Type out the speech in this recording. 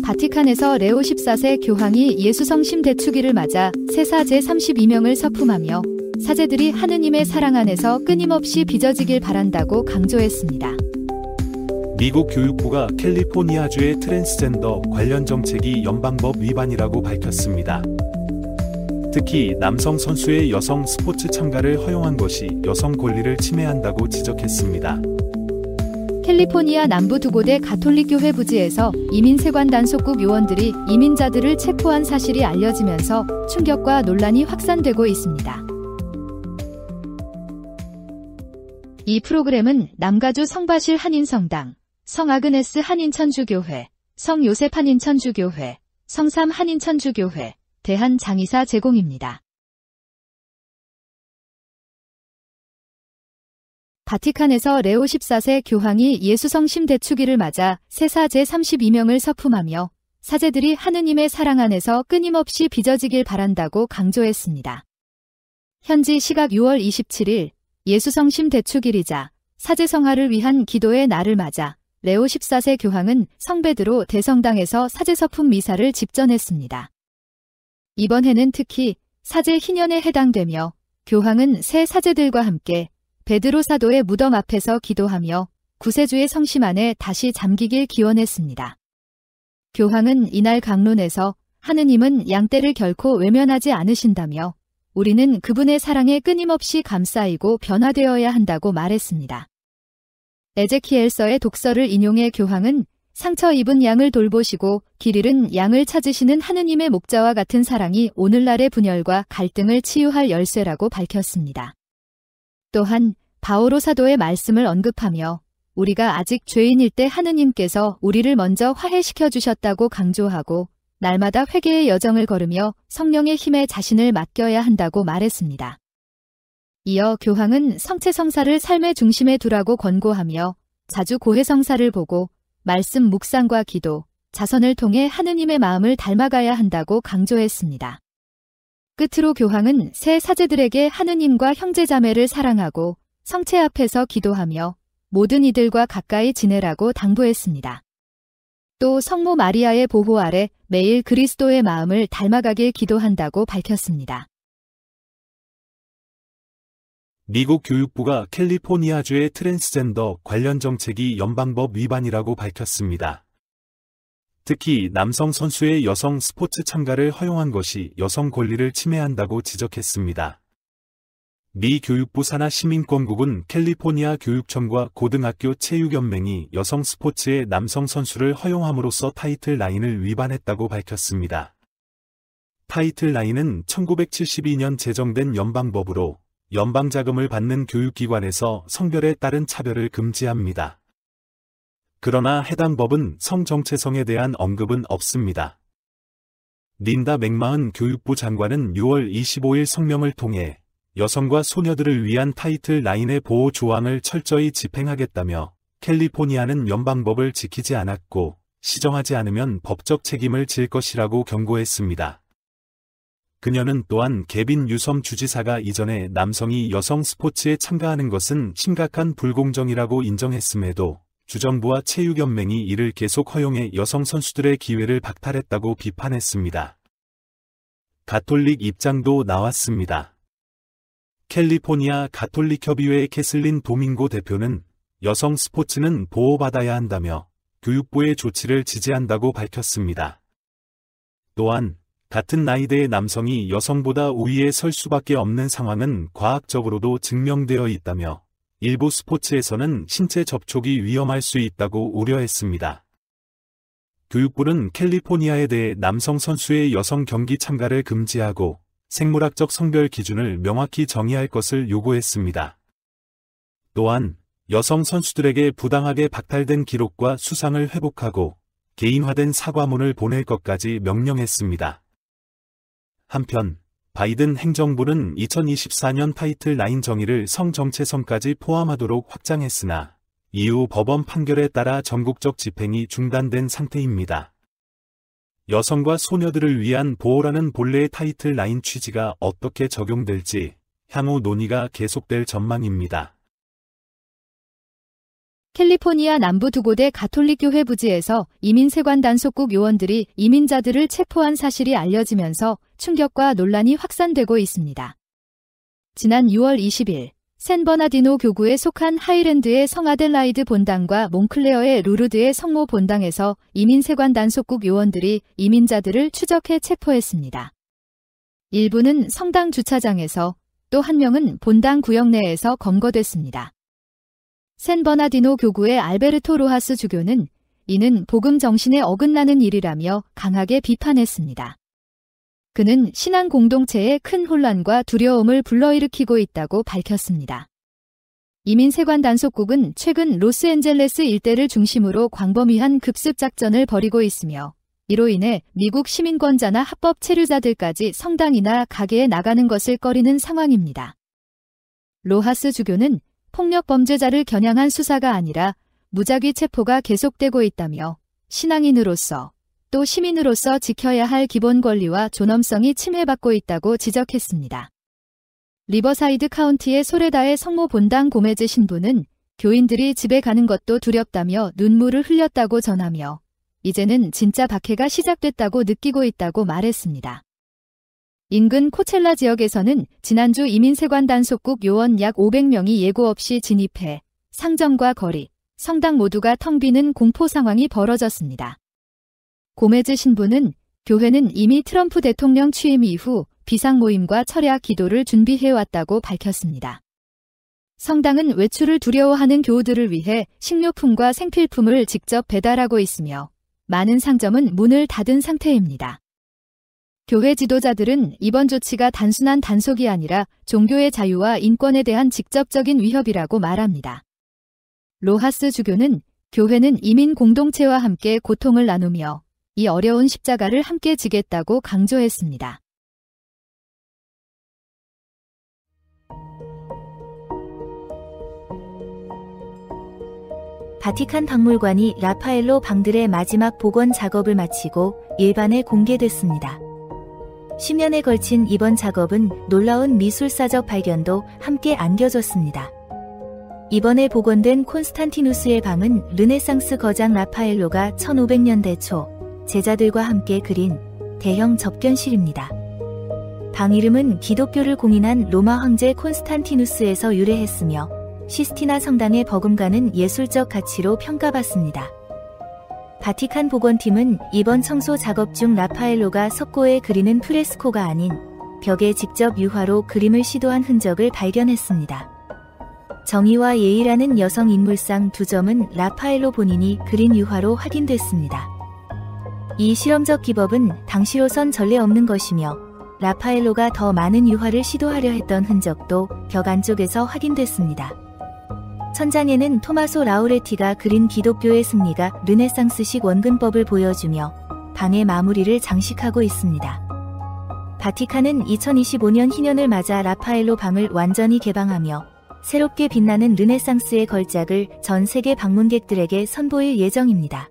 바티칸에서 레오 14세 교황이 예수성심 대축일을 맞아 세사 제32명을 서품하며 사제들이 하느님의 사랑 안에서 끊임없이 빚어지길 바란다고 강조했습니다. 미국 교육부가 캘리포니아주의 트랜스젠더 관련 정책이 연방법 위반이라고 밝혔습니다. 특히 남성 선수의 여성 스포츠 참가를 허용한 것이 여성 권리를 침해한다고 지적했습니다. 캘리포니아 남부 두 곳의 가톨릭교회 부지에서 이민세관 단속국 요원들이 이민자들을 체포한 사실이 알려지면서 충격과 논란이 확산되고 있습니다. 이 프로그램은 남가주 성바실 한인성당, 성아그네스 한인천주교회, 성요셉 한인천주교회, 성삼 한인천주교회, 대한장의사 제공입니다. 바티칸에서 레오 14세 교황이 예수성심 대축일을 맞아 세사 제32명을 서품하며 사제들이 하느님의 사랑 안에서 끊임없이 빚어지길 바란다고 강조했습니다. 현지 시각 6월 27일 예수성심 대축일이자 사제성화를 위한 기도의 날을 맞아 레오 14세 교황은 성베드로 대성당에서 사제서품 미사를 집전했습니다. 이번 해는 특히 사제 희년에 해당되며 교황은 새 사제들과 함께 베드로 사도의 무덤 앞에서 기도하며 구세주의 성심 안에 다시 잠기길 기원했습니다. 교황은 이날 강론에서 하느님은 양떼를 결코 외면하지 않으신다며 우리는 그분의 사랑에 끊임없이 감싸이고 변화되어야 한다고 말했습니다. 에제키엘서의 독서를 인용해 교황은 상처 입은 양을 돌보시고 길 잃은 양을 찾으시는 하느님의 목자와 같은 사랑이 오늘날의 분열과 갈등을 치유할 열쇠라고 밝혔습니다. 또한 바오로 사도의 말씀을 언급하며 우리가 아직 죄인일 때 하느님께서 우리를 먼저 화해시켜 주셨다고 강조하고 날마다 회개의 여정을 걸으며 성령의 힘에 자신을 맡겨야 한다고 말했습니다. 이어 교황은 성체성사를 삶의 중심에 두라고 권고하며 자주 고해성사를 보고 말씀 묵상과 기도, 자선을 통해 하느님의 마음을 닮아가야 한다고 강조했습니다. 끝으로 교황은 새 사제들에게 하느님과 형제자매를 사랑하고 성체 앞에서 기도하며 모든 이들과 가까이 지내라고 당부했습니다. 또 성모 마리아의 보호 아래 매일 그리스도의 마음을 닮아가길 기도한다고 밝혔습니다. 미국 교육부가 캘리포니아주의 트랜스젠더 관련 정책이 연방법 위반이라고 밝혔습니다. 특히 남성 선수의 여성 스포츠 참가를 허용한 것이 여성 권리를 침해한다고 지적했습니다. 미 교육부 산하 시민권국은 캘리포니아 교육청과 고등학교 체육연맹이 여성 스포츠의 남성 선수를 허용함으로써 타이틀 9을 위반했다고 밝혔습니다. 타이틀 9은 1972년 제정된 연방법으로 연방자금을 받는 교육기관에서 성별에 따른 차별을 금지합니다. 그러나 해당 법은 성정체성에 대한 언급은 없습니다. 린다 맥마흔 교육부 장관은 6월 25일 성명을 통해 여성과 소녀들을 위한 타이틀 9의 보호 조항을 철저히 집행하겠다며 캘리포니아는 연방법을 지키지 않았고 시정하지 않으면 법적 책임을 질 것이라고 경고했습니다. 그녀는 또한 개빈 유섬 주지사가 이전에 남성이 여성 스포츠에 참가하는 것은 심각한 불공정이라고 인정했음에도 주정부와 체육연맹이 이를 계속 허용해 여성 선수들의 기회를 박탈했다고 비판했습니다. 가톨릭 입장도 나왔습니다. 캘리포니아 가톨릭협의회의 캐슬린 도밍고 대표는 여성 스포츠는 보호받아야 한다며 교육부의 조치를 지지한다고 밝혔습니다. 또한 같은 나이대의 남성이 여성보다 우위에 설 수밖에 없는 상황은 과학적으로도 증명되어 있다며 일부 스포츠에서는 신체 접촉이 위험할 수 있다고 우려했습니다. 교육부는 캘리포니아에 대해 남성 선수의 여성 경기 참가를 금지하고 생물학적 성별 기준을 명확히 정의할 것을 요구했습니다. 또한 여성 선수들에게 부당하게 박탈된 기록과 수상을 회복하고 개인화된 사과문을 보낼 것까지 명령했습니다. 한편 바이든 행정부는 2024년 타이틀 9 정의를 성정체성까지 포함하도록 확장했으나 이후 법원 판결에 따라 전국적 집행이 중단된 상태입니다. 여성과 소녀들을 위한 보호라는 본래의 타이틀 9 취지가 어떻게 적용될지 향후 논의가 계속될 전망입니다. 캘리포니아 남부 두 곳의 가톨릭교회 부지에서 이민세관 단속국 요원들이 이민자들을 체포한 사실이 알려지면서 충격과 논란이 확산되고 있습니다. 지난 6월 20일 샌버나디노 교구에 속한 하이랜드의 성아델라이드 본당과 몽클레어의 루르드의 성모 본당에서 이민세관 단속국 요원들이 이민자들을 추적해 체포했습니다. 일부는 성당 주차장에서, 또 한 명은 본당 구역 내에서 검거됐습니다. 샌버나디노 교구의 알베르토 로하스 주교는 이는 복음 정신에 어긋나는 일이라며 강하게 비판했습니다. 그는 신앙 공동체에 큰 혼란과 두려움을 불러일으키고 있다고 밝혔습니다. 이민세관 단속국은 최근 로스앤젤레스 일대를 중심으로 광범위한 급습 작전을 벌이고 있으며 이로 인해 미국 시민권자나 합법 체류자들까지 성당이나 가게에 나가는 것을 꺼리는 상황입니다. 로하스 주교는 폭력 범죄자를 겨냥한 수사가 아니라 무작위 체포가 계속되고 있다며 신앙인으로서 또 시민으로서 지켜야 할 기본 권리와 존엄성이 침해받고 있다고 지적했습니다. 리버사이드 카운티의 소레다의 성모 본당 고메즈 신부는 교인들이 집에 가는 것도 두렵다며 눈물을 흘렸다고 전하며 이제는 진짜 박해가 시작됐다고 느끼고 있다고 말했습니다. 인근 코첼라 지역에서는 지난주 이민세관 단속국 요원 약 500명이 예고 없이 진입해 상점과 거리, 성당 모두가 텅 비는 공포 상황이 벌어졌습니다. 고메즈 신부는 교회는 이미 트럼프 대통령 취임 이후 비상 모임과 철야 기도를 준비해왔다고 밝혔습니다. 성당은 외출을 두려워하는 교우들을 위해 식료품과 생필품을 직접 배달하고 있으며 많은 상점은 문을 닫은 상태입니다. 교회 지도자들은 이번 조치가 단순한 단속이 아니라 종교의 자유와 인권에 대한 직접적인 위협이라고 말합니다. 로하스 주교는 교회는 이민 공동체와 함께 고통을 나누며 이 어려운 십자가를 함께 지겠다고 강조했습니다. 바티칸 박물관이 라파엘로 방들의 마지막 복원 작업을 마치고 일반에 공개됐습니다. 10년에 걸친 이번 작업은 놀라운 미술사적 발견도 함께 안겨졌습니다. 이번에 복원된 콘스탄티누스의 방은 르네상스 거장 라파엘로가 1500년대 초 제자들과 함께 그린 대형 접견실입니다. 방 이름은 기독교를 공인한 로마 황제 콘스탄티누스에서 유래했으며 시스티나 성당의 버금가는 예술적 가치로 평가받습니다. 바티칸 복원팀은 이번 청소 작업 중 라파엘로가 석고에 그리는 프레스코가 아닌 벽에 직접 유화로 그림을 시도한 흔적을 발견했습니다. 정의와 예의라는 여성 인물상 2점은 라파엘로 본인이 그린 유화로 확인됐습니다. 이 실험적 기법은 당시로선 전례 없는 것이며 라파엘로가 더 많은 유화를 시도하려 했던 흔적도 벽 안쪽에서 확인됐습니다. 천장에는 토마소 라우레티가 그린 기독교의 승리가 르네상스식 원근법을 보여주며 방의 마무리를 장식하고 있습니다. 바티칸은 2025년 희년을 맞아 라파엘로 방을 완전히 개방하며 새롭게 빛나는 르네상스의 걸작을 전 세계 방문객들에게 선보일 예정입니다.